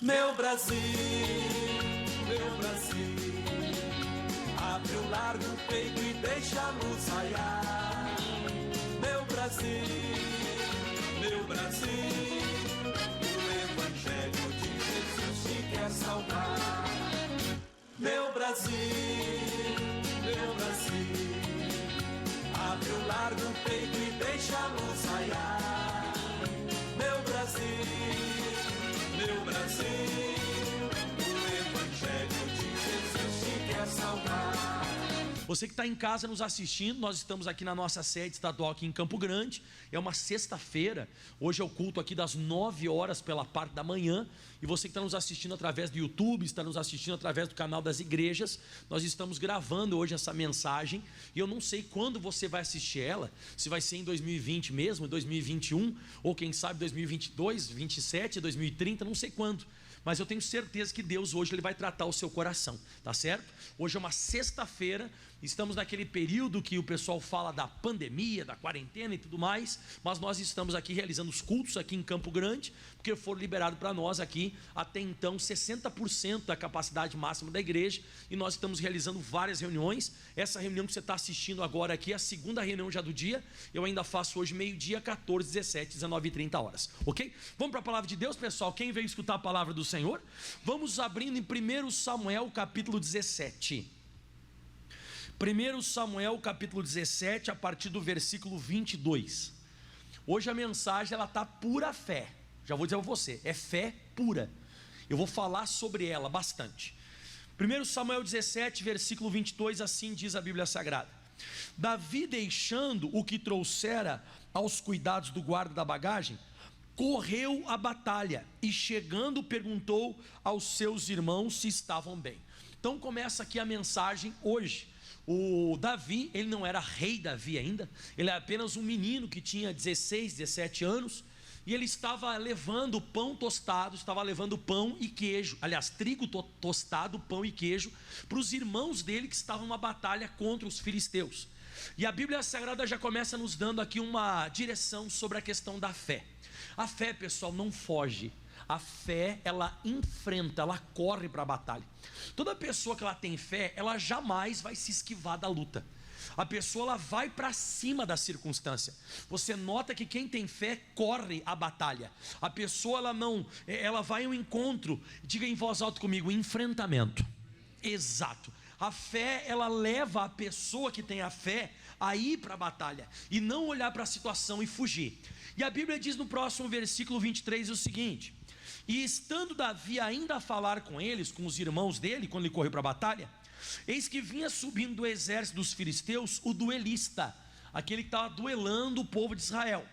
Meu Brasil, meu Brasil, abre o largo peito e deixa a luz raiar. Meu Brasil, meu Brasil, o Evangelho de Jesus te quer salvar. Meu Brasil, abre o largo peito e deixa a luz raiar. Meu Brasil, o Evangelho de Jesus te quer salvar. Você que está em casa nos assistindo, nós estamos aqui na nossa sede estadual aqui em Campo Grande. É uma sexta-feira, hoje é o culto aqui das 9 horas pela parte da manhã. E você que está nos assistindo através do YouTube, está nos assistindo através do canal das igrejas, nós estamos gravando hoje essa mensagem. E eu não sei quando você vai assistir ela, se vai ser em 2020 mesmo, 2021, ou quem sabe 2022, 27, 2030, não sei quando. Mas eu tenho certeza que Deus hoje ele vai tratar o seu coração, tá certo? Hoje é uma sexta-feira, estamos naquele período que o pessoal fala da pandemia, da quarentena e tudo mais, mas nós estamos aqui realizando os cultos aqui em Campo Grande, porque foram liberados para nós aqui, até então, 60% da capacidade máxima da igreja, e nós estamos realizando várias reuniões. Essa reunião que você está assistindo agora aqui é a segunda reunião já do dia. Eu ainda faço hoje meio-dia, 14, 17, 19 e 30 horas, ok? Vamos para a palavra de Deus, pessoal. Quem veio escutar a palavra do Senhor? Vamos abrindo em 1 Samuel capítulo 17. 1 Samuel capítulo 17, a partir do versículo 22. Hoje a mensagem ela está pura fé. Já vou dizer a você, é fé pura. Eu vou falar sobre ela bastante. 1 Samuel 17, versículo 22, assim diz a Bíblia Sagrada: Davi, deixando o que trouxera aos cuidados do guarda da bagagem, correu à batalha e chegando perguntou aos seus irmãos se estavam bem. Então começa aqui a mensagem hoje. O Davi, ele não era rei Davi ainda, ele era apenas um menino que tinha 16, 17 anos, e ele estava levando pão tostado, estava levando pão e queijo, aliás, trigo tostado, pão e queijo, para os irmãos dele que estavam numa batalha contra os filisteus. E a Bíblia Sagrada já começa nos dando aqui uma direção sobre a questão da fé. A fé, pessoal, não foge. A fé, ela enfrenta, ela corre para a batalha. Toda pessoa que ela tem fé, ela jamais vai se esquivar da luta. A pessoa ela vai para cima da circunstância. Você nota que quem tem fé corre a batalha. A pessoa ela vai ao encontro. Diga em voz alta comigo: enfrentamento. Exato. A fé ela leva a pessoa que tem a fé a ir para a batalha e não olhar para a situação e fugir. E a Bíblia diz no próximo versículo 23 o seguinte: e estando Davi ainda a falar com eles, com os irmãos dele, quando ele correu para a batalha, eis que vinha subindo do exército dos filisteus o duelista, aquele que estava duelando o povo de Israel,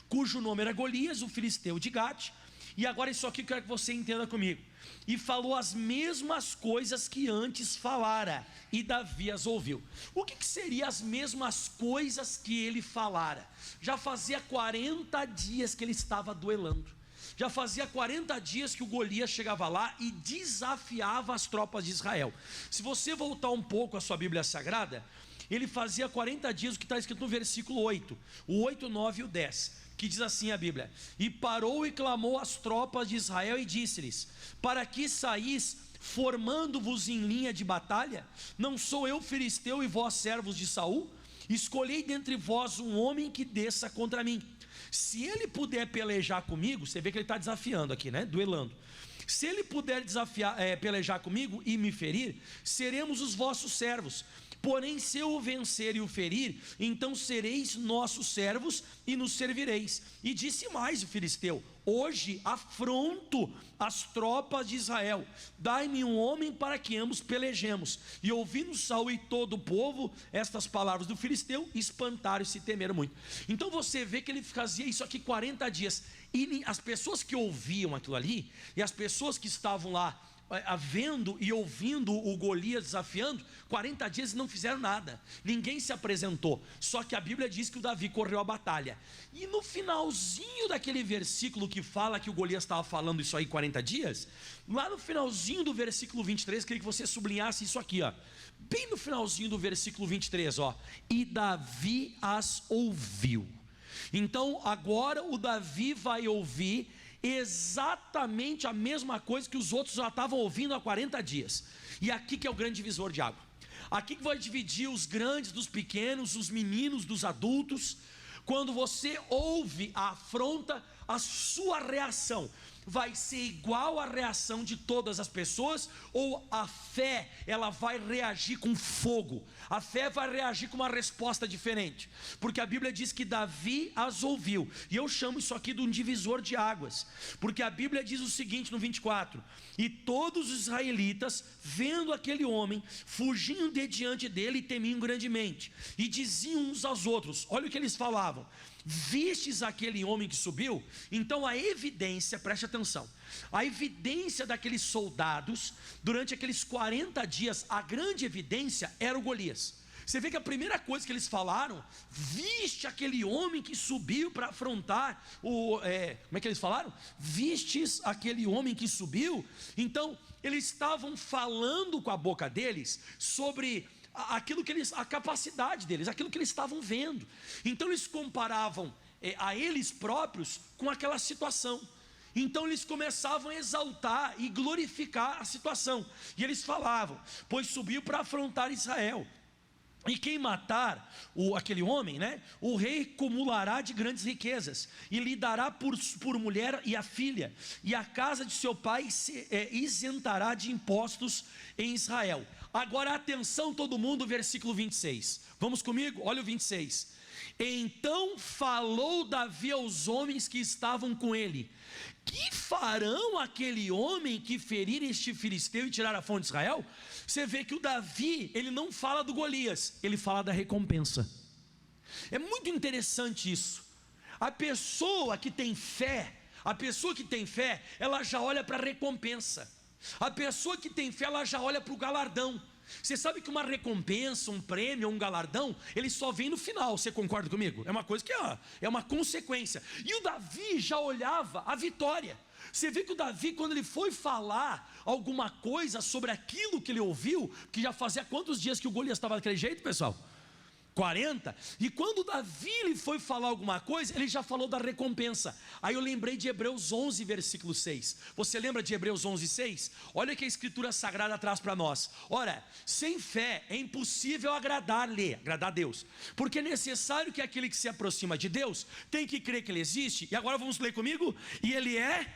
cujo nome era Golias, o filisteu de Gate. E agora isso aqui eu quero que você entenda comigo. E falou as mesmas coisas que antes falara, e Davi as ouviu. O que seriam as mesmas coisas que ele falara? Já fazia 40 dias que ele estava duelando. Já fazia 40 dias que o Golias chegava lá e desafiava as tropas de Israel. Se você voltar um pouco à sua Bíblia Sagrada, ele fazia 40 dias, o que está escrito no versículo 8, o 8, 9 e o 10, que diz assim a Bíblia: e parou e clamou às tropas de Israel e disse-lhes: para que saís formando-vos em linha de batalha? Não sou eu filisteu e vós servos de Saul? Escolhei dentre vós um homem que desça contra mim. Se ele puder pelejar comigo, você vê que ele está desafiando aqui, né? Duelando. Se ele puder pelejar comigo e me ferir, seremos os vossos servos. Porém, se eu o vencer e o ferir, então sereis nossos servos e nos servireis. E disse mais o filisteu: hoje afronto as tropas de Israel, dai-me um homem para que ambos pelejemos. E ouvindo Saul e todo o povo estas palavras do filisteu, espantaram-se e temeram muito. Então você vê que ele fazia isso aqui 40 dias, e as pessoas que ouviam aquilo ali, e as pessoas que estavam lá vendo e ouvindo o Golias desafiando, 40 dias não fizeram nada, ninguém se apresentou. Só que a Bíblia diz que o Davi correu a batalha. E no finalzinho daquele versículo que fala que o Golias estava falando isso aí 40 dias, lá no finalzinho do versículo 23, queria que você sublinhasse isso aqui, ó. Bem no finalzinho do versículo 23, ó. E Davi as ouviu. Então agora o Davi vai ouvir exatamente a mesma coisa que os outros já estavam ouvindo há 40 dias. E aqui que é o grande divisor de água. Aqui que vai dividir os grandes dos pequenos, os meninos dos adultos. Quando você ouve a afronta, a sua reação vai ser igual à reação de todas as pessoas, ou a fé, ela vai reagir com fogo? A fé vai reagir com uma resposta diferente, porque a Bíblia diz que Davi as ouviu, e eu chamo isso aqui de um divisor de águas, porque a Bíblia diz o seguinte no 24: e todos os israelitas, vendo aquele homem, fugiam de diante dele e temiam grandemente, e diziam uns aos outros, olha o que eles falavam: vistes aquele homem que subiu? Então a evidência, preste atenção, a evidência daqueles soldados, durante aqueles 40 dias, a grande evidência era o Golias. Você vê que a primeira coisa que eles falaram: viste aquele homem que subiu para afrontar como é que eles falaram? Vistes aquele homem que subiu? Então eles estavam falando com a boca deles sobre aquilo que eles, a capacidade deles, aquilo que eles estavam vendo. Então eles comparavam a eles próprios com aquela situação. Então eles começavam a exaltar e glorificar a situação. E eles falavam: pois subiu para afrontar Israel. E quem matar aquele homem, o rei acumulará de grandes riquezas, e lhe dará por mulher e a filha, e a casa de seu pai se isentará de impostos em Israel. Agora atenção todo mundo, versículo 26, vamos comigo? Olha o 26. Então falou Davi aos homens que estavam com ele: que farão aquele homem que ferir este filisteu e tirar a fonte de Israel? Você vê que o Davi, ele não fala do Golias, ele fala da recompensa. É muito interessante isso. A pessoa que tem fé, ela já olha para a recompensa. A pessoa que tem fé, ela já olha para o galardão. Você sabe que uma recompensa, um prêmio, um galardão, ele só vem no final, você concorda comigo? É uma coisa que é uma consequência. E o Davi já olhava a vitória. Você vê que o Davi, quando ele foi falar alguma coisa sobre aquilo que ele ouviu, que já fazia quantos dias que o Golias estava daquele jeito, pessoal? 40, e quando Davi ele foi falar alguma coisa, ele já falou da recompensa. Aí eu lembrei de Hebreus 11, versículo 6. Você lembra de Hebreus 11, 6? Olha o que a Escritura Sagrada traz para nós. Ora, sem fé é impossível agradar a Deus, porque é necessário que aquele que se aproxima de Deus tem que crer que Ele existe. E agora vamos ler comigo? E Ele é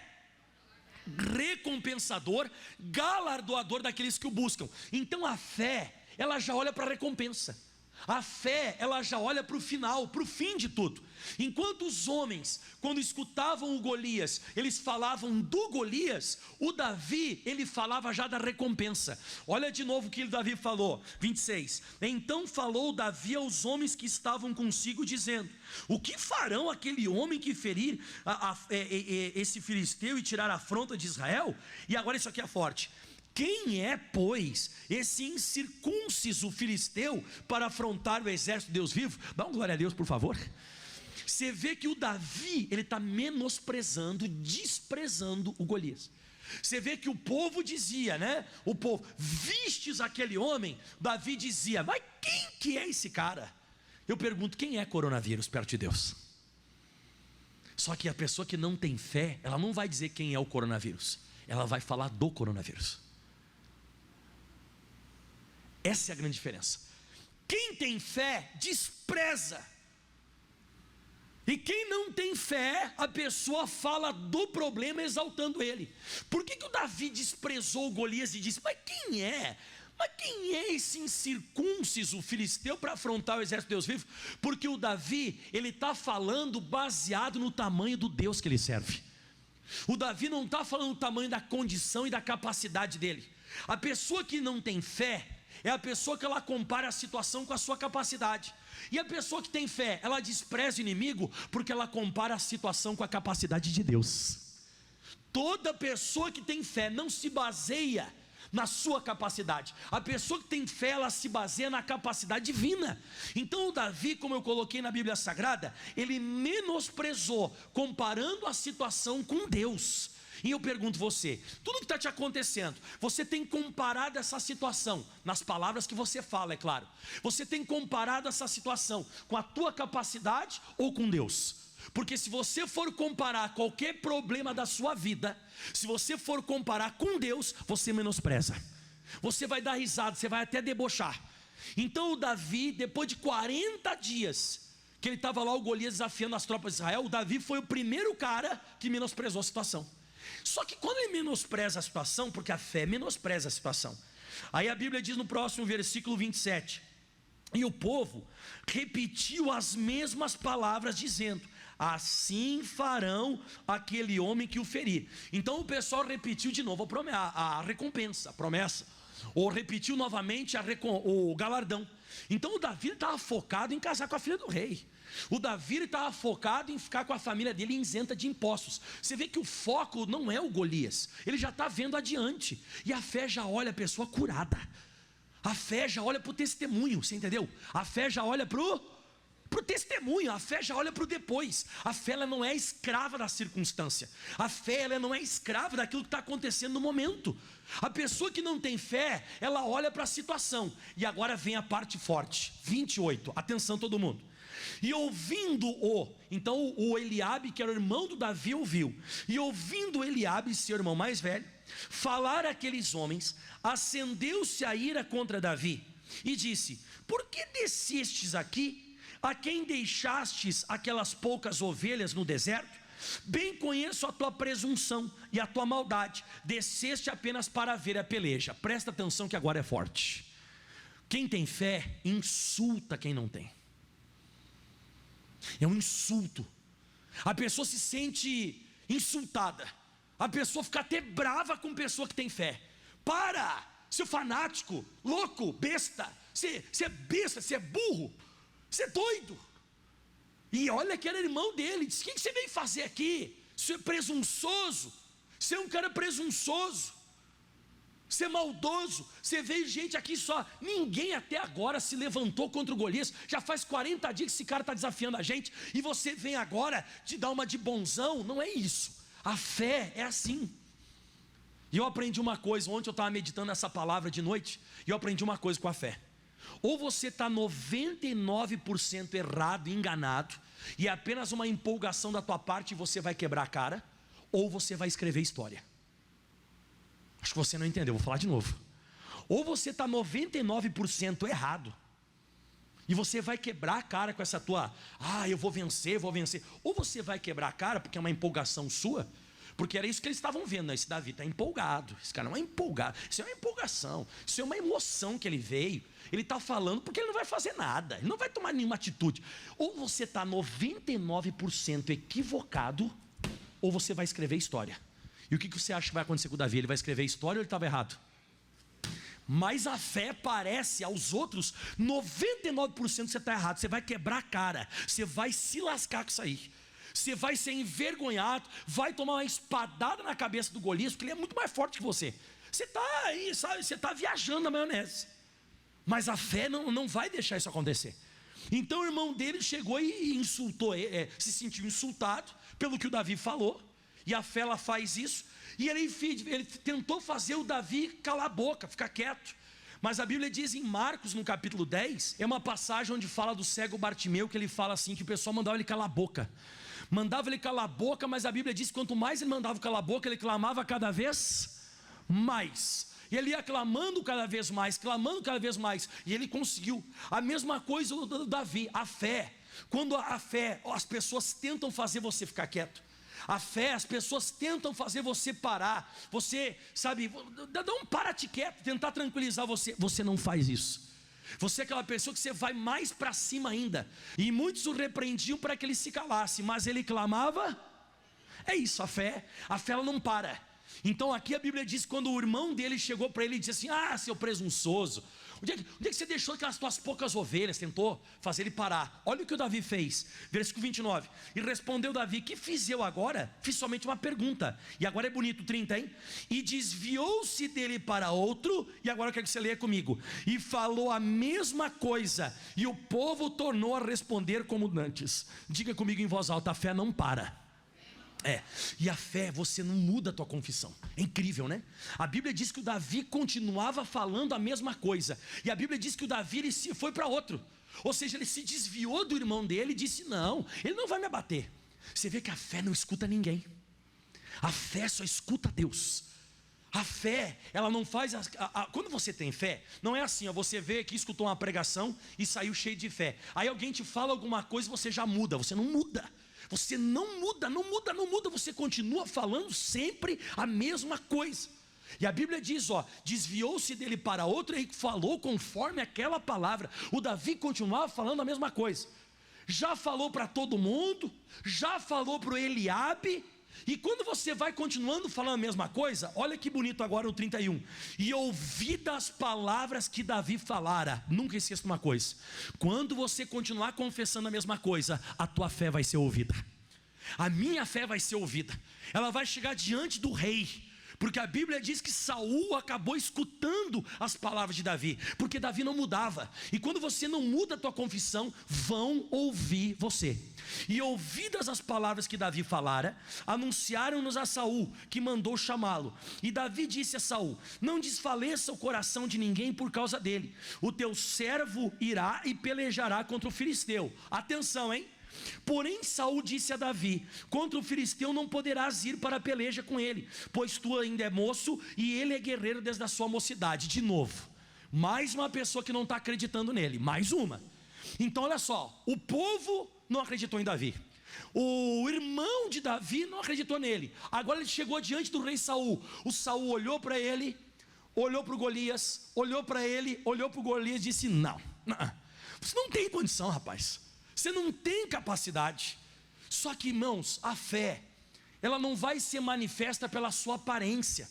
recompensador, galardoador daqueles que o buscam. Então a fé, ela já olha para a recompensa. A fé, ela já olha para o final, para o fim de tudo. Enquanto os homens, quando escutavam o Golias, eles falavam do Golias, o Davi, ele falava já da recompensa. Olha de novo o que o Davi falou, 26. Então falou Davi aos homens que estavam consigo, dizendo: o que farão aquele homem que ferir esse filisteu e tirar a afronta de Israel? E agora isso aqui é forte: quem é, pois, esse incircunciso filisteu para afrontar o exército de Deus vivo? Dá uma glória a Deus, por favor. Você vê que o Davi, ele está menosprezando, desprezando o Golias. Você vê que o povo dizia, o povo: vistes aquele homem? Davi dizia: mas quem que é esse cara? Eu pergunto: quem é coronavírus perto de Deus? Só que a pessoa que não tem fé, ela não vai dizer quem é o coronavírus, ela vai falar do coronavírus. Essa é a grande diferença. Quem tem fé despreza, e quem não tem fé, a pessoa fala do problema exaltando ele. Por que o Davi desprezou o Golias e disse: mas quem é? Mas quem é esse incircunciso filisteu para afrontar o exército de Deus vivo? Porque o Davi, ele está falando baseado no tamanho do Deus que ele serve. O Davi não está falando do tamanho da condição e da capacidade dele. A pessoa que não tem fé é a pessoa que ela compara a situação com a sua capacidade. E a pessoa que tem fé, ela despreza o inimigo porque ela compara a situação com a capacidade de Deus. Toda pessoa que tem fé não se baseia na sua capacidade. A pessoa que tem fé, ela se baseia na capacidade divina. Então o Davi, como eu coloquei na Bíblia Sagrada, ele menosprezou, comparando a situação com Deus. E eu pergunto você, tudo que está te acontecendo, você tem comparado essa situação, nas palavras que você fala, é claro, você tem comparado essa situação com a tua capacidade ou com Deus? Porque se você for comparar qualquer problema da sua vida, se você for comparar com Deus, você menospreza. Você vai dar risada, você vai até debochar. Então o Davi, depois de 40 dias, que ele estava lá, o Golias desafiando as tropas de Israel, o Davi foi o primeiro cara que menosprezou a situação. Só que quando ele menospreza a situação, porque a fé menospreza a situação, aí a Bíblia diz no próximo versículo 27, e o povo repetiu as mesmas palavras, dizendo: assim farão aquele homem que o ferir. Então o pessoal repetiu de novo a recompensa, a promessa, ou repetiu novamente o galardão. Então o Davi estava focado em casar com a filha do rei. O Davi estava focado em ficar com a família dele isenta de impostos. Você vê que o foco não é o Golias, ele já está vendo adiante. E a fé já olha a pessoa curada, a fé já olha para o testemunho, você entendeu? A fé já olha para o testemunho, a fé já olha para o depois. A fé ela não é escrava da circunstância, a fé ela não é escrava daquilo que está acontecendo no momento. A pessoa que não tem fé, ela olha para a situação. E agora vem a parte forte, 28, atenção todo mundo. E ouvindo-o, então o Eliabe, que era o irmão do Davi, ouviu. E ouvindo Eliabe, seu irmão mais velho, falar aqueles homens, acendeu-se a ira contra Davi e disse: por que descestes aqui? A quem deixastes aquelas poucas ovelhas no deserto? Bem conheço a tua presunção e a tua maldade. Desceste apenas para ver a peleja. Presta atenção que agora é forte. Quem tem fé insulta quem não tem. É um insulto. A pessoa se sente insultada. A pessoa fica até brava com pessoa que tem fé. Para, seu fanático, louco, besta. Você é besta, você é burro, você é doido. E olha que era irmão dele. Diz: o que você veio fazer aqui? Você é presunçoso. Você é um cara presunçoso. Você é maldoso. Você veio gente aqui só. Ninguém até agora se levantou contra o Golias. Já faz 40 dias que esse cara está desafiando a gente. E você vem agora te dar uma de bonzão. Não é isso. A fé é assim. E eu aprendi uma coisa. Ontem eu estava meditando essa palavra de noite. E eu aprendi uma coisa com a fé. Ou você está 99% errado, enganado, e é apenas uma empolgação da tua parte e você vai quebrar a cara, ou você vai escrever história. Acho que você não entendeu, vou falar de novo. Ou você está 99% errado, e você vai quebrar a cara com essa tua: eu vou vencer. Ou você vai quebrar a cara porque é uma empolgação sua, porque era isso que eles estavam vendo, né? Esse Davi está empolgado, esse cara não é empolgado, isso é uma empolgação, isso é uma emoção que ele veio. Ele está falando porque ele não vai fazer nada, ele não vai tomar nenhuma atitude. Ou você está 99% equivocado, ou você vai escrever história. E o que você acha que vai acontecer com o Davi? Ele vai escrever história ou ele estava errado? Mas a fé parece aos outros 99% você está errado. Você vai quebrar a cara, você vai se lascar com isso aí, você vai ser envergonhado, vai tomar uma espadada na cabeça do Golias, porque ele é muito mais forte que você. Você está aí, sabe, você está viajando na maionese. Mas a fé não vai deixar isso acontecer. Então o irmão dele chegou e insultou, se sentiu insultado pelo que o Davi falou. E a fé ela faz isso. E ele tentou fazer o Davi calar a boca, ficar quieto. Mas a Bíblia diz em Marcos, no capítulo 10, é uma passagem onde fala do cego Bartimeu, que ele fala assim, que o pessoal mandava ele calar a boca. Mandava ele calar a boca, mas a Bíblia diz que quanto mais ele mandava calar a boca, ele clamava cada vez mais. E ele ia clamando cada vez mais, e ele conseguiu. A mesma coisa do Davi, a fé. Quando a fé, as pessoas tentam fazer você ficar quieto. A fé, as pessoas tentam fazer você parar. Você, sabe, dá um para-te quieto, tentar tranquilizar você. Você não faz isso. Você é aquela pessoa que você vai mais para cima ainda. E muitos o repreendiam para que ele se calasse, mas ele clamava. É isso, a fé ela não para. Então aqui a Bíblia diz que quando o irmão dele chegou para ele e disse assim: seu presunçoso, onde é que você deixou aquelas tuas poucas ovelhas? Tentou fazer ele parar. Olha o que o Davi fez, versículo 29. E respondeu Davi: que fiz eu agora? Fiz somente uma pergunta. E agora é bonito 30, hein? E desviou-se dele para outro. E agora eu quero que você leia comigo. E falou a mesma coisa, e o povo tornou a responder como antes. Diga comigo em voz alta: a fé não para. E a fé, você não muda a tua confissão. É incrível, né? A Bíblia diz que o Davi continuava falando a mesma coisa. E a Bíblia diz que o Davi foi para outro. Ou seja, ele se desviou do irmão dele e disse: não, ele não vai me abater. Você vê que a fé não escuta ninguém. A fé só escuta Deus. A fé, ela não faz... Quando você tem fé, não é assim, ó, você vê que escutou uma pregação e saiu cheio de fé. Aí alguém te fala alguma coisa e você já muda. Você não muda. Você não muda, não muda, não muda. Você continua falando sempre a mesma coisa. E a Bíblia diz, ó, desviou-se dele para outro e falou conforme aquela palavra. O Davi continuava falando a mesma coisa. Já falou para todo mundo, já falou para o Eliabe. E quando você vai continuando falando a mesma coisa, olha que bonito agora o 31. E ouvi das palavras que Davi falara. Nunca esqueça uma coisa: quando você continuar confessando a mesma coisa, a tua fé vai ser ouvida. A minha fé vai ser ouvida. Ela vai chegar diante do rei. Porque a Bíblia diz que Saul acabou escutando as palavras de Davi, porque Davi não mudava. E quando você não muda a tua confissão, vão ouvir você. E ouvidas as palavras que Davi falara, anunciaram-nos a Saul, que mandou chamá-lo. E Davi disse a Saul: não desfaleça o coração de ninguém por causa dele. O teu servo irá e pelejará contra o filisteu. Atenção, hein? Porém Saul disse a Davi: contra o filisteu não poderás ir para a peleja com ele, pois tu ainda é moço e ele é guerreiro desde a sua mocidade. De novo, mais uma pessoa que não está acreditando nele, mais uma. Então olha só, o povo não acreditou em Davi, o irmão de Davi não acreditou nele. Agora ele chegou diante do rei Saul. O Saul olhou para ele, olhou para o Golias, olhou para ele, olhou para o Golias e disse: não, você não tem condição, rapaz. Você não tem capacidade. Só que, irmãos, a fé, ela não vai ser manifesta pela sua aparência.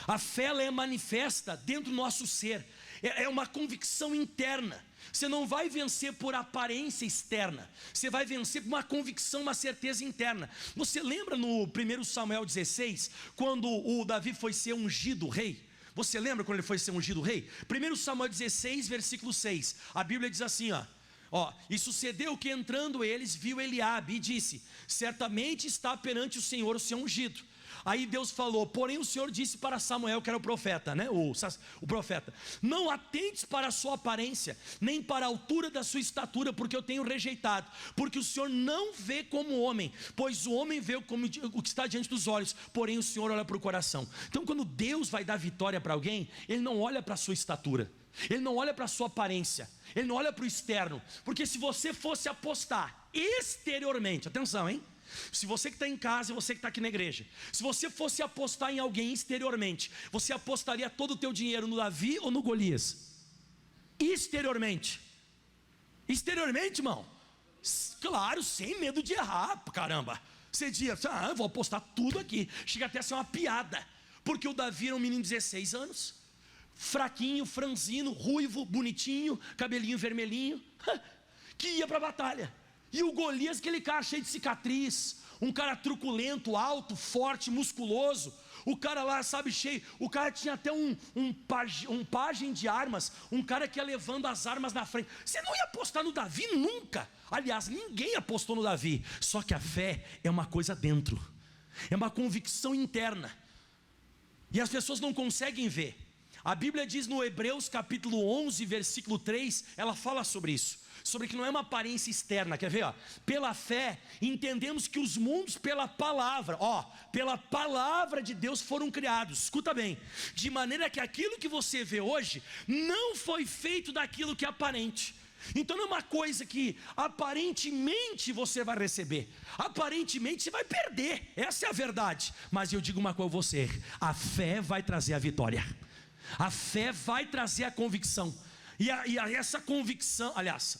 A fé, ela é manifesta dentro do nosso ser. É uma convicção interna. Você não vai vencer por aparência externa. Você vai vencer por uma convicção, uma certeza interna. Você lembra no 1 Samuel 16, quando o Davi foi ser ungido rei? Você lembra quando ele foi ser ungido rei? 1 Samuel 16, versículo 6. A Bíblia diz assim, e sucedeu que entrando eles, viu Eliabe e disse: certamente está perante o Senhor o seu ungido. Aí Deus falou: porém o Senhor disse para Samuel, que era o profeta, né? O profeta: não atentes para a sua aparência, nem para a altura da sua estatura, porque eu tenho rejeitado. Porque o Senhor não vê como o homem, pois o homem vê como o que está diante dos olhos, porém o Senhor olha para o coração. Então quando Deus vai dar vitória para alguém, Ele não olha para a sua estatura, Ele não olha para a sua aparência, Ele não olha para o externo. Porque se você fosse apostar exteriormente, atenção, hein? Se você que está em casa e você que está aqui na igreja, se você fosse apostar em alguém exteriormente, você apostaria todo o teu dinheiro no Davi ou no Golias? Exteriormente. Exteriormente, irmão? Claro, sem medo de errar, caramba. Você diz: eu vou apostar tudo aqui. Chega até a ser uma piada. Porque o Davi era um menino de 16 anos, fraquinho, franzino, ruivo, bonitinho, cabelinho vermelhinho, que ia para a batalha. E o Golias, aquele cara cheio de cicatriz, um cara truculento, alto, forte, musculoso. O cara lá, sabe, cheio. O cara tinha até um pajem de armas, um cara que ia levando as armas na frente. Você não ia apostar no Davi nunca. Aliás, ninguém apostou no Davi. Só que a fé é uma coisa dentro, é uma convicção interna, e as pessoas não conseguem ver. A Bíblia diz no Hebreus capítulo 11, versículo 3, ela fala sobre isso, sobre que não é uma aparência externa. Quer ver? Pela fé entendemos que os mundos pela palavra de Deus foram criados. Escuta bem: de maneira que aquilo que você vê hoje não foi feito daquilo que é aparente. Então não é uma coisa que aparentemente você vai receber, aparentemente você vai perder, essa é a verdade. Mas eu digo uma coisa a você: a fé vai trazer a vitória, a fé vai trazer a convicção. E essa convicção, aliás,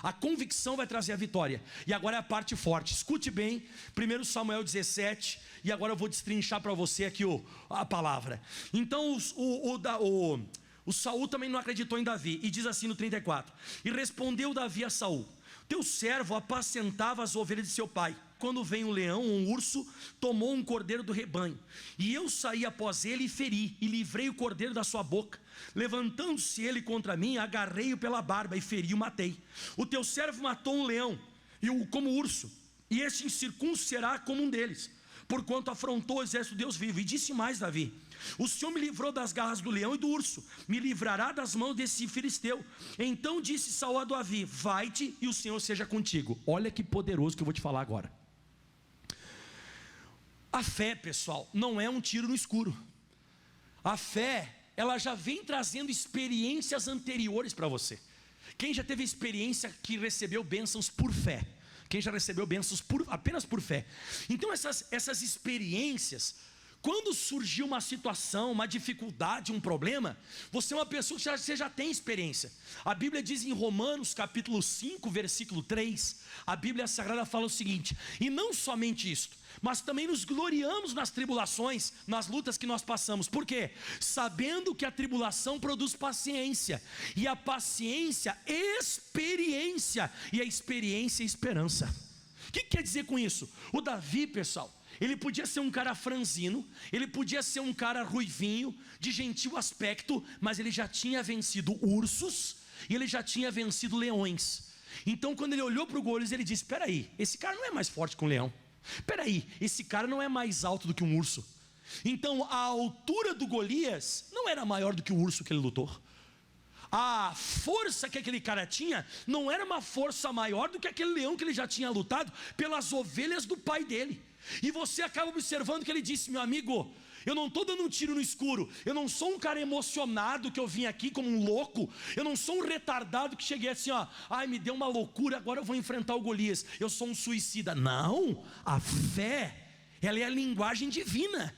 a convicção vai trazer a vitória. E agora é a parte forte, escute bem, 1 Samuel 17, e agora eu vou destrinchar para você aqui a palavra. Então o Saul também não acreditou em Davi, e diz assim no 34: e respondeu Davi a Saul: teu servo apacentava as ovelhas de seu pai. Quando veio um leão ou um urso, tomou um cordeiro do rebanho, e eu saí após ele e feri, e livrei o cordeiro da sua boca. Levantando-se ele contra mim, agarrei-o pela barba e feri e o matei. O teu servo matou um leão como urso, e este incircunso será como um deles, porquanto afrontou o exército de Deus vivo. E disse mais Davi: O Senhor me livrou das garras do leão e do urso, me livrará das mãos desse filisteu. Então disse Saul a Davi: vai-te e o Senhor seja contigo. Olha que poderoso que eu vou te falar agora. A fé, pessoal, não é um tiro no escuro. A fé, ela já vem trazendo experiências anteriores para você. Quem já teve experiência que recebeu bênçãos por fé? Quem já recebeu bênçãos apenas por fé? Então essas experiências, quando surgiu uma situação, uma dificuldade, um problema, você é uma pessoa que você já tem experiência. A Bíblia diz em Romanos capítulo 5, versículo 3, a Bíblia Sagrada fala o seguinte: e não somente isto, mas também nos gloriamos nas tribulações, nas lutas que nós passamos. Por quê? Sabendo que a tribulação produz paciência, e a paciência experiência, e a experiência esperança. O que quer dizer com isso? O Davi, pessoal, ele podia ser um cara franzino, ele podia ser um cara ruivinho, de gentil aspecto, mas ele já tinha vencido ursos, e ele já tinha vencido leões. Então quando ele olhou para o Golias, ele disse: espera aí, esse cara não é mais forte que um leão. Espera aí, esse cara não é mais alto do que um urso. Então a altura do Golias não era maior do que o urso que ele lutou. A força que aquele cara tinha não era uma força maior do que aquele leão que ele já tinha lutado pelas ovelhas do pai dele. E você acaba observando que ele disse: meu amigo, eu não estou dando um tiro no escuro, eu não sou um cara emocionado que eu vim aqui como um louco, eu não sou um retardado que cheguei assim, ó, ai, me deu uma loucura, agora eu vou enfrentar o Golias, eu sou um suicida. Não, a fé, ela é a linguagem divina,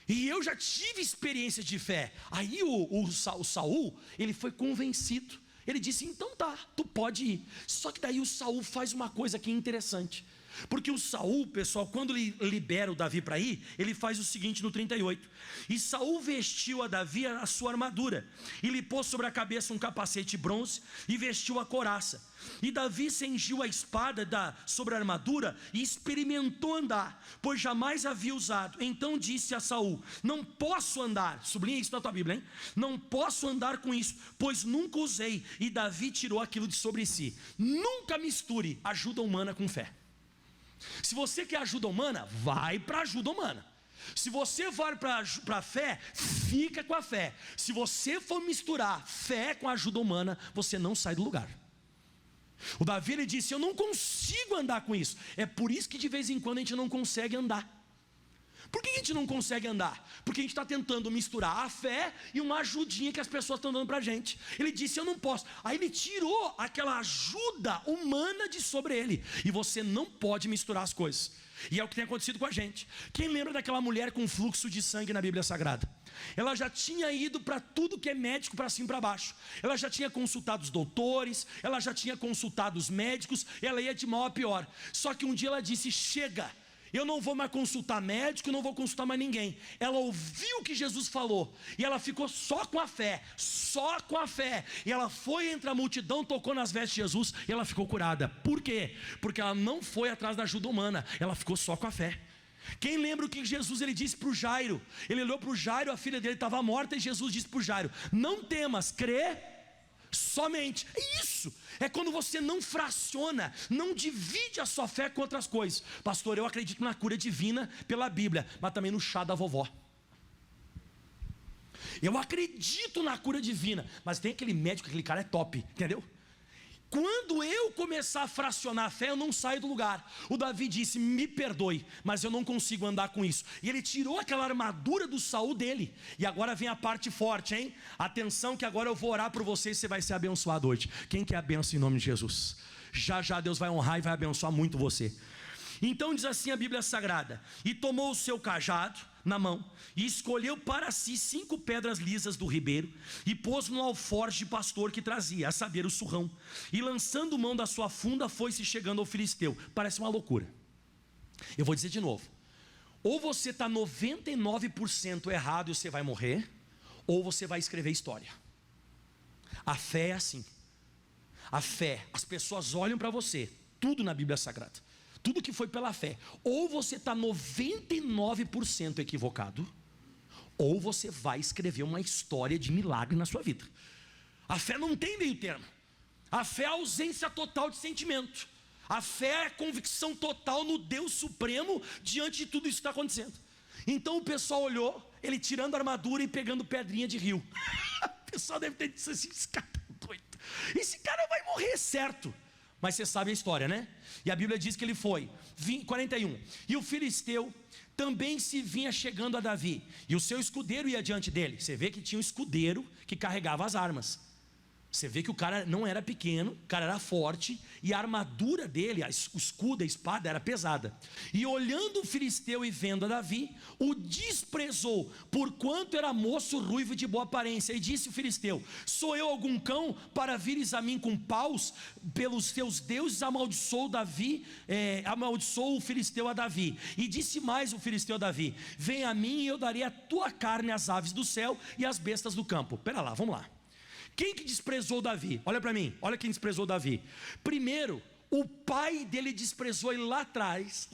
e eu já tive experiência de fé. Aí o Saul, ele foi convencido, ele disse: então tá, tu pode ir. Só que daí o Saul faz uma coisa que é interessante, porque o Saul, pessoal, quando ele libera o Davi para ir, ele faz o seguinte no 38: e Saul vestiu a Davi a sua armadura, e lhe pôs sobre a cabeça um capacete de bronze, e vestiu a couraça. E Davi cingiu a espada sobre a armadura, e experimentou andar, pois jamais havia usado. Então disse a Saul: não posso andar, sublinha isso na tua Bíblia, hein? Não posso andar com isso, pois nunca usei. E Davi tirou aquilo de sobre si. Nunca misture ajuda humana com fé. Se você quer ajuda humana, vai para ajuda humana. Se você vai para a fé, fica com a fé. Se você for misturar fé com ajuda humana, você não sai do lugar. O Davi, ele disse: eu não consigo andar com isso. É por isso que de vez em quando a gente não consegue andar. Por que a gente não consegue andar? Porque a gente está tentando misturar a fé e uma ajudinha que as pessoas estão dando para a gente. Ele disse: eu não posso. Aí ele tirou aquela ajuda humana de sobre ele. E você não pode misturar as coisas. E é o que tem acontecido com a gente. Quem lembra daquela mulher com fluxo de sangue na Bíblia Sagrada? Ela já tinha ido para tudo que é médico, para cima e para baixo. Ela já tinha consultado os doutores, ela já tinha consultado os médicos, ela ia de mal a pior. Só que um dia ela disse: chega, eu não vou mais consultar médico, não vou consultar mais ninguém. Ela ouviu o que Jesus falou, e ela ficou só com a fé, só com a fé. E ela foi entre a multidão, tocou nas vestes de Jesus, e ela ficou curada. Por quê? Porque ela não foi atrás da ajuda humana, ela ficou só com a fé. Quem lembra o que Jesus ele disse para o Jairo? Ele olhou para o Jairo, a filha dele estava morta, e Jesus disse para o Jairo: não temas, crê somente. É isso, é quando você não fraciona, não divide a sua fé com outras coisas. Pastor, eu acredito na cura divina pela Bíblia, mas também no chá da vovó. Eu acredito na cura divina, mas tem aquele médico, aquele cara é top, entendeu? Quando eu começar a fracionar a fé, eu não saio do lugar. O Davi disse: me perdoe, mas eu não consigo andar com isso. E ele tirou aquela armadura do Saul dele. E agora vem a parte forte, hein? Atenção, que agora eu vou orar por você e você vai ser abençoado hoje. Quem quer a bênção em nome de Jesus? Já já Deus vai honrar e vai abençoar muito você. Então diz assim a Bíblia Sagrada: e tomou o seu cajado na mão, e escolheu para si 5 pedras lisas do ribeiro, e pôs no alforje de pastor que trazia, a saber, o surrão, e lançando mão da sua funda, foi-se chegando ao filisteu. Parece uma loucura. Eu vou dizer de novo: ou você está 99% errado e você vai morrer, ou você vai escrever história. A fé é assim. A fé, as pessoas olham para você, tudo na Bíblia Sagrada, tudo que foi pela fé. Ou você está 99% equivocado, ou você vai escrever uma história de milagre na sua vida. A fé não tem meio termo. A fé é a ausência total de sentimento. A fé é a convicção total no Deus Supremo diante de tudo isso que está acontecendo. Então o pessoal olhou, ele tirando a armadura e pegando pedrinha de rio. O pessoal deve ter dito assim: esse cara tá doido, esse cara vai morrer certo. Mas você sabe a história, né? E a Bíblia diz que ele foi, 41. E o filisteu também se vinha chegando a Davi, e o seu escudeiro ia diante dele. Você vê que tinha um escudeiro que carregava as armas. Você vê que o cara não era pequeno, o cara era forte, e a armadura dele, o escudo, a espada era pesada. E olhando o filisteu e vendo a Davi, o desprezou, porquanto era moço ruivo de boa aparência. E disse o filisteu: sou eu algum cão para vires a mim com paus? Pelos teus deuses amaldiçoou o filisteu a Davi. E disse mais o filisteu a Davi: vem a mim e eu darei a tua carne às aves do céu e às bestas do campo. Pera lá, vamos lá. Quem que desprezou Davi? Olha para mim, olha quem desprezou Davi. Primeiro, o pai dele desprezou ele lá atrás,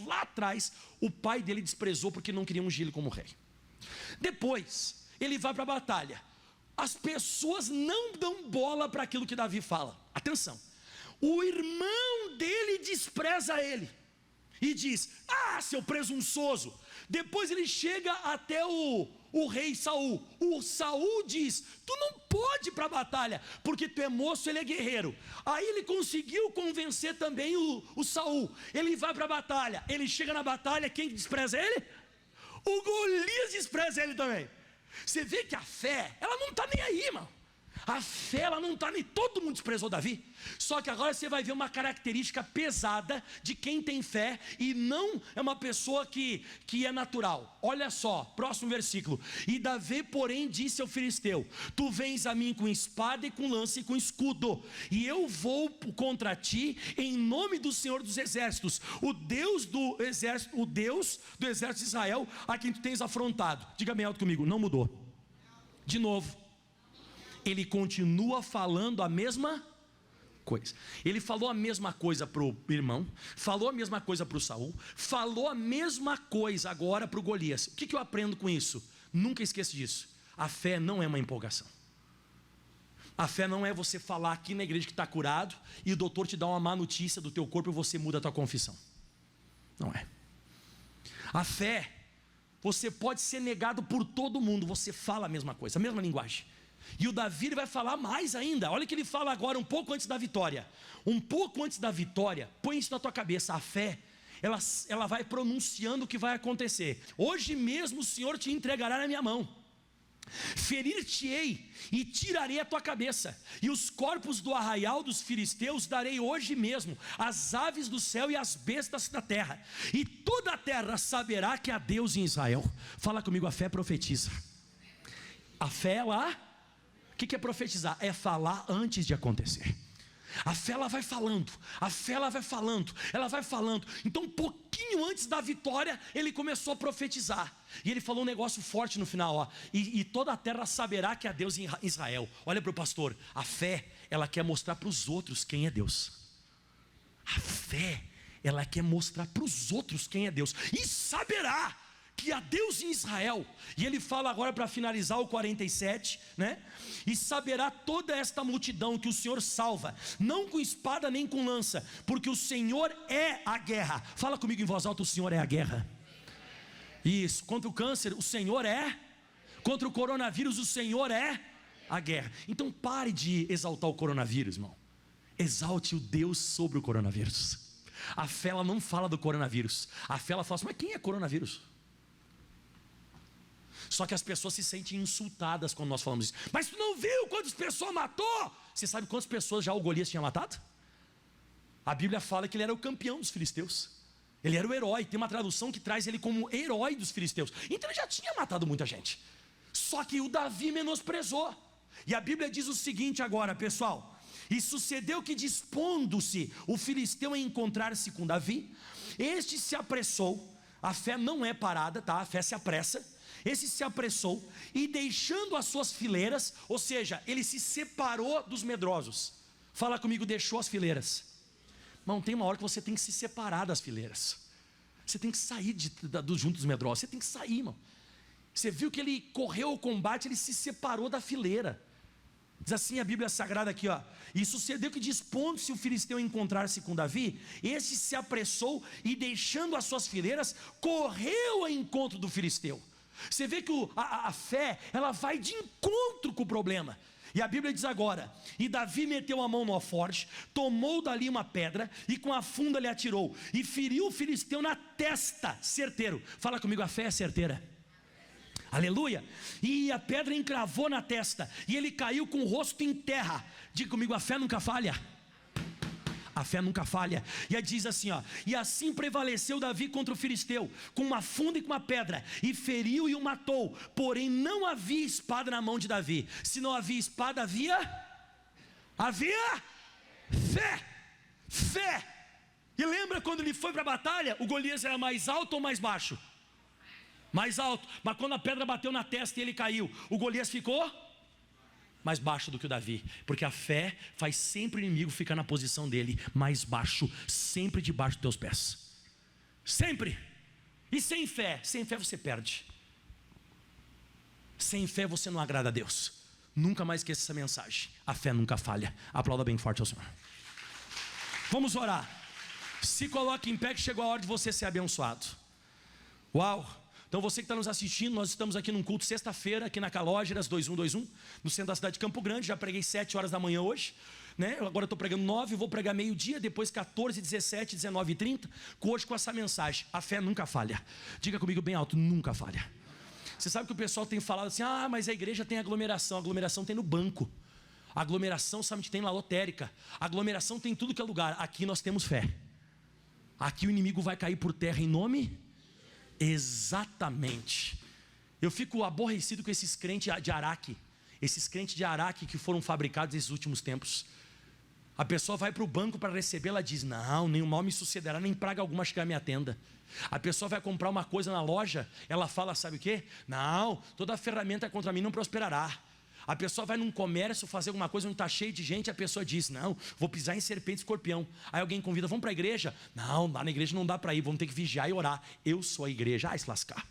o pai dele desprezou porque não queria ungir ele como rei. Depois, ele vai para a batalha. As pessoas não dão bola para aquilo que Davi fala. Atenção, o irmão dele despreza ele e diz: ah, seu presunçoso. Depois ele chega até o rei Saul. O Saul diz: tu não pode ir para a batalha, porque tu é moço, ele é guerreiro. Aí ele conseguiu convencer também o Saul. Ele vai para a batalha, ele chega na batalha, quem despreza ele? O Golias despreza ele também. Você vê que a fé, ela não está nem aí, mano. A fé, ela não está nem... Todo mundo desprezou Davi. Só que agora você vai ver uma característica pesada de quem tem fé e não é uma pessoa que é natural. Olha só, próximo versículo. E Davi, porém, disse ao filisteu: tu vens a mim com espada e com lança e com escudo, e eu vou contra ti em nome do Senhor dos exércitos, o Deus do exército de Israel, a quem tu tens afrontado. Diga bem alto comigo: não mudou. De novo, ele continua falando a mesma coisa. Ele falou a mesma coisa para o irmão, falou a mesma coisa para o Saul, falou a mesma coisa agora para o Golias. O que eu aprendo com isso? Nunca esqueça disso. A fé não é uma empolgação. A fé não é você falar aqui na igreja que está curado e o doutor te dá uma má notícia do teu corpo e você muda a tua confissão. Não é. A fé, você pode ser negado por todo mundo, você fala a mesma coisa, a mesma linguagem. E o Davi, ele vai falar mais ainda. Olha o que ele fala agora, um pouco antes da vitória. Um pouco antes da vitória, põe isso na tua cabeça. A fé, ela vai pronunciando o que vai acontecer. Hoje mesmo o Senhor te entregará na minha mão. Ferir-te-ei e tirarei a tua cabeça, e os corpos do arraial dos filisteus darei hoje mesmo às aves do céu e às bestas da terra, e toda a terra saberá que há Deus em Israel. Fala comigo, a fé profetiza. A fé lá, o que é profetizar? É falar antes de acontecer. A fé, ela vai falando, a fé, ela vai falando, ela vai falando. Então um pouquinho antes da vitória, ele começou a profetizar. E ele falou um negócio forte no final, ó. E toda a terra saberá que há Deus em Israel. Olha para o pastor, a fé, ela quer mostrar para os outros quem é Deus. A fé, ela quer mostrar para os outros quem é Deus. E saberá que há Deus em Israel. E ele fala agora para finalizar o 47, né? E saberá toda esta multidão que o Senhor salva, não com espada nem com lança, porque o Senhor é a guerra. Fala comigo em voz alta: o Senhor é a guerra. Isso, contra o câncer, o Senhor é. Contra o coronavírus, o Senhor é a guerra. Então pare de exaltar o coronavírus, irmão. Exalte o Deus sobre o coronavírus. A fé, ela não fala do coronavírus. A fé, ela fala assim: mas quem é coronavírus? Só que as pessoas se sentem insultadas quando nós falamos isso. Mas tu não viu quantas pessoas matou? Você sabe quantas pessoas já o Golias tinha matado? A Bíblia fala que ele era o campeão dos filisteus. Ele era o herói. Tem uma tradução que traz ele como herói dos filisteus. Então ele já tinha matado muita gente. Só que o Davi menosprezou. E a Bíblia diz o seguinte agora, pessoal: e sucedeu que, dispondo-se o filisteu em encontrar-se com Davi, este se apressou. A fé não é parada, tá? A fé se apressa. Esse se apressou e, deixando as suas fileiras, ou seja, ele se separou dos medrosos. Fala comigo, deixou as fileiras. Não, tem uma hora que você tem que se separar das fileiras. Você tem que sair junto dos medrosos. Você tem que sair, irmão. Você viu que ele correu ao combate, ele se separou da fileira. Diz assim a Bíblia Sagrada aqui, ó: e sucedeu que, dispondo-se o filisteu a encontrar-se com Davi, este se apressou e, deixando as suas fileiras, correu ao encontro do filisteu. Você vê que a fé, ela vai de encontro com o problema. E a Bíblia diz agora: e Davi meteu a mão no alforje, tomou dali uma pedra e com a funda lhe atirou, e feriu o filisteu na testa, certeiro. Fala comigo, a fé é certeira. Aleluia. E a pedra encravou na testa, e ele caiu com o rosto em terra. Diga comigo, a fé nunca falha. A fé nunca falha. E aí diz assim, ó: e assim prevaleceu Davi contra o filisteu, com uma funda e com uma pedra, e feriu e o matou. Porém não havia espada na mão de Davi. Se não havia espada, havia fé. Fé. E lembra quando ele foi para a batalha, o Golias era mais alto ou mais baixo? Mais alto. Mas quando a pedra bateu na testa e ele caiu, o Golias ficou mais baixo do que o Davi, porque a fé faz sempre o inimigo ficar na posição dele, mais baixo, sempre debaixo dos teus pés, sempre. E sem fé você perde. Sem fé você não agrada a Deus. Nunca mais esqueça essa mensagem: a fé nunca falha. Aplauda bem forte ao Senhor. Vamos orar. Se coloque em pé, que chegou a hora de você ser abençoado. Uau! Então você que está nos assistindo, nós estamos aqui num culto sexta-feira, aqui na Calógeras 2121, no centro da cidade de Campo Grande. Já preguei 7 horas da manhã hoje, né? Agora eu estou pregando 9, vou pregar meio-dia, depois 14, 17, 19 e 30, hoje com essa mensagem: a fé nunca falha. Diga comigo bem alto: nunca falha. Você sabe que o pessoal tem falado assim: ah, mas a igreja tem aglomeração. A aglomeração tem no banco, a aglomeração sabe onde tem na lotérica, a aglomeração tem em tudo que é lugar. Aqui nós temos fé. Aqui o inimigo vai cair por terra em nome. Exatamente. Eu fico aborrecido com esses crentes de Araque. Esses crentes de Araque que foram fabricados nesses últimos tempos. A pessoa vai para o banco para receber, ela diz: não, nenhum mal me sucederá, nem praga alguma chegar à minha tenda. A pessoa vai comprar uma coisa na loja, ela fala, sabe o quê? Não, toda ferramenta contra mim não prosperará. A pessoa vai num comércio fazer alguma coisa onde está cheio de gente, a pessoa diz: não, vou pisar em serpente e escorpião. Aí alguém convida: vamos para a igreja? Não, lá na igreja não dá para ir, vamos ter que vigiar e orar. Eu sou a igreja. Ai, se lascar.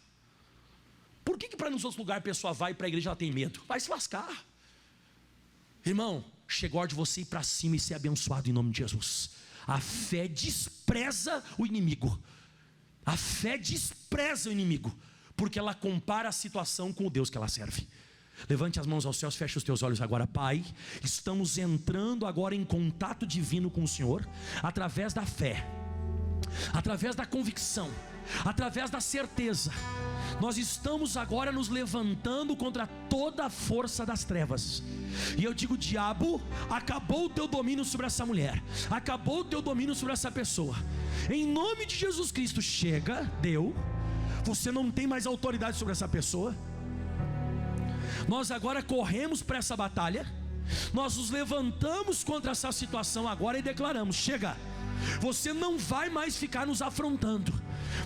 Por que para nos outros lugares a pessoa vai para a igreja e ela tem medo? Vai se lascar. Irmão, chegou a hora de você ir para cima e ser abençoado em nome de Jesus. A fé despreza o inimigo. A fé despreza o inimigo, porque ela compara a situação com o Deus que ela serve. Levante as mãos aos céus, feche os teus olhos agora. Pai, estamos entrando agora em contato divino com o Senhor, através da fé, através da convicção, através da certeza. Nós estamos agora nos levantando contra toda a força das trevas. E eu digo: diabo, acabou o teu domínio sobre essa mulher, acabou o teu domínio sobre essa pessoa. Em nome de Jesus Cristo, chega, deu. Você não tem mais autoridade sobre essa pessoa. Nós agora corremos para essa batalha. Nós nos levantamos contra essa situação agora e declaramos: chega, você não vai mais ficar nos afrontando.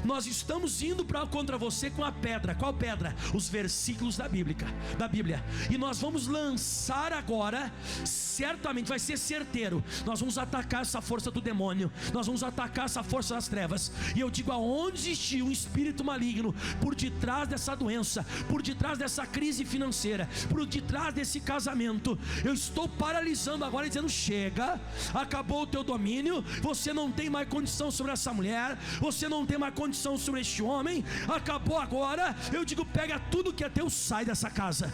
Nós estamos indo contra você com a pedra. Qual pedra? Os versículos da Bíblia. E nós vamos lançar agora, certamente vai ser certeiro. Nós vamos atacar essa força do demônio. Nós vamos atacar essa força das trevas. E eu digo: aonde existe um espírito maligno por detrás dessa doença, por detrás dessa crise financeira, por detrás desse casamento, eu estou paralisando agora e dizendo: chega, acabou o teu domínio. Você não tem mais condição sobre essa mulher, você não tem mais condição sobre este homem. Acabou agora. Eu digo: pega tudo que é teu, sai dessa casa,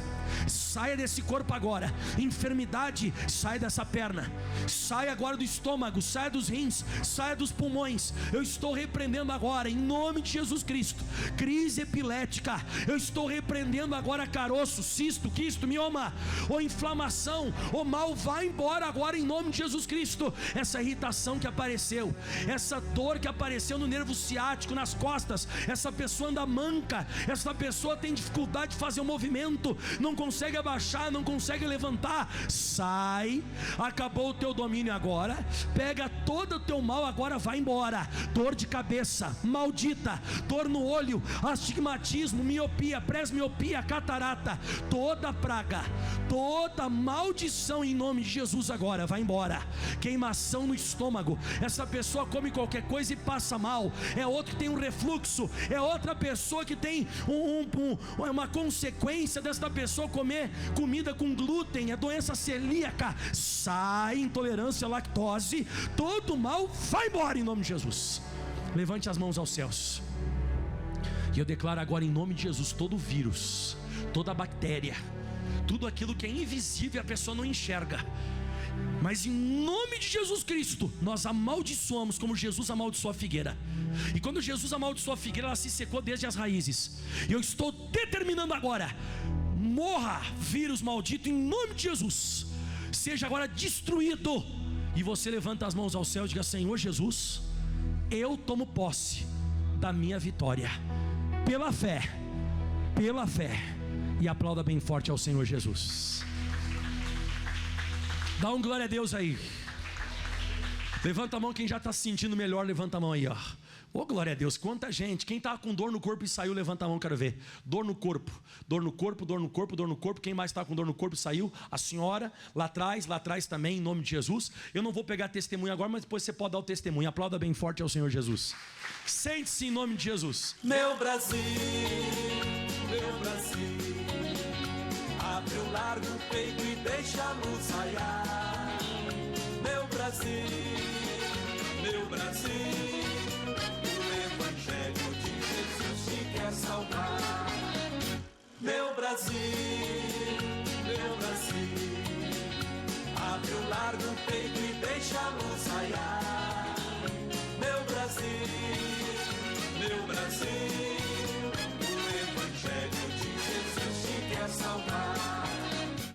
saia desse corpo agora. Enfermidade, sai dessa perna, sai agora do estômago, saia dos rins, saia dos pulmões. Eu estou repreendendo agora em nome de Jesus Cristo. Crise epilética, eu estou repreendendo agora caroço, cisto, quisto, mioma, ou inflamação, ou mal, vai embora agora em nome de Jesus Cristo. Essa irritação que apareceu, essa dor que apareceu no nervo ciático, nas costas, essa pessoa anda manca, essa pessoa tem dificuldade de fazer o movimento, não consegue abaixar, não consegue levantar. Sai, acabou o teu domínio agora. Pega todo o teu mal agora, vai embora. Dor de cabeça maldita, dor no olho, astigmatismo, miopia, presmiopia, catarata, toda praga, toda maldição em nome de Jesus agora vai embora. Queimação no estômago, essa pessoa come qualquer coisa e passa mal. É outro que tem um refluxo, é outra pessoa que tem uma consequência desta pessoa comer comida com glúten, é doença celíaca. Sai, intolerância à lactose, todo mal vai embora em nome de Jesus. Levante as mãos aos céus. E eu declaro agora em nome de Jesus, todo vírus, toda bactéria, tudo aquilo que é invisível e a pessoa não enxerga, mas em nome de Jesus Cristo, nós amaldiçoamos como Jesus amaldiçoou a figueira. E quando Jesus amaldiçoou a figueira, ela se secou desde as raízes. E eu estou determinando agora: morra, vírus maldito, em nome de Jesus, seja agora destruído. E você levanta as mãos ao céu e diga: Senhor Jesus, eu tomo posse da minha vitória, pela fé, e aplauda bem forte ao Senhor Jesus. Dá um glória a Deus aí. Levanta a mão quem já está se sentindo melhor, levanta a mão aí, ó. Oh, glória a Deus, quanta gente. Quem está com dor no corpo e saiu, levanta a mão, quero ver. Dor no corpo, dor no corpo, dor no corpo, dor no corpo. Quem mais está com dor no corpo e saiu? A senhora, lá atrás também, em nome de Jesus. Eu não vou pegar testemunho agora, mas depois você pode dar o testemunho. Aplauda bem forte ao Senhor Jesus. Sente-se em nome de Jesus. Meu Brasil, abre o largo peito e deixa a luz raiar. Meu Brasil, o Evangelho de Jesus te quer salvar. Meu Brasil, abre o largo peito e deixa a luz raiar.